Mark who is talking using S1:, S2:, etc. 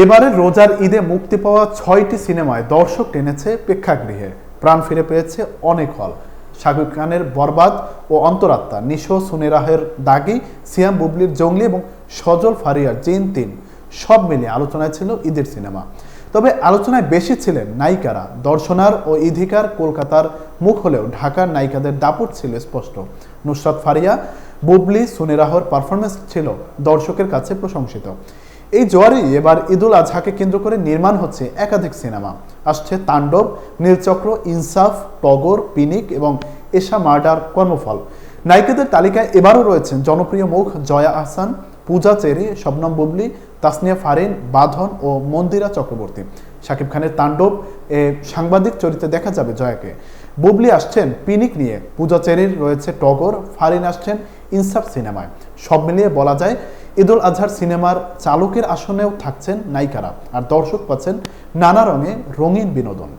S1: এবারে রোজার ঈদে মুক্তি পাওয়া ৬টি সিনেমায় দর্শক টেনেছে প্রেক্ষাগৃহে, প্রাণ ফিরে পেয়েছে অনেক হল। শাকিব খানের বরবাদ ও অন্তরাত্মা, নিশো সুনেরাহের দাগি, সিয়াম বুবলির জঙ্গলি এবং সজল ফারিয়ার জিন ৩ সব মিলিয়ে আলোচনায় ছিল ঈদের সিনেমা। তবে আলোচনায় বেশি ছিলেন নায়িকারা। দর্শনার ও ইধিকার কলকাতার মুখ হলেও ঢাকার নায়িকাদের দাপট ছিল স্পষ্ট। নুসরাত ফারিয়া, বুবলি, সুনেরাহর পারফরমেন্স ছিল দর্শকের কাছে প্রশংসিত। এই জোয়ারেই এবার ঈদুল আজহাকে কেন্দ্র করে নির্মাণ হচ্ছে একাধিক সিনেমা। আসছে তাণ্ডব, নীলচক্র, ইনসাফ, টগর, পিনিক এবং এশা মার্ডার, কর্মফল। নায়িকাদের তালিকায় এবারও রয়েছেন জনপ্রিয় মুখ জয়া আহসান, পূজা চেরি, শবনম বুবলি, তাসনিয়া ফারিন, বাঁধন ও মন্দিরা চক্রবর্তী। শাকিব খানের তাণ্ডব এ সাংবাদিক চরিত্রে দেখা যাবে জয়াকে। বুবলি আসছেন পিনিক নিয়ে, পূজা চেরির রয়েছে টগর, ফারিন আসছেন ইনসাফ সিনেমায়। সব মিলিয়ে বলা যায় ঈদুল আজহার সিনেমার চালকের আসনেও থাকছেন নায়িকারা, আর দর্শক পাচ্ছেন নানা রঙে রঙিন বিনোদন।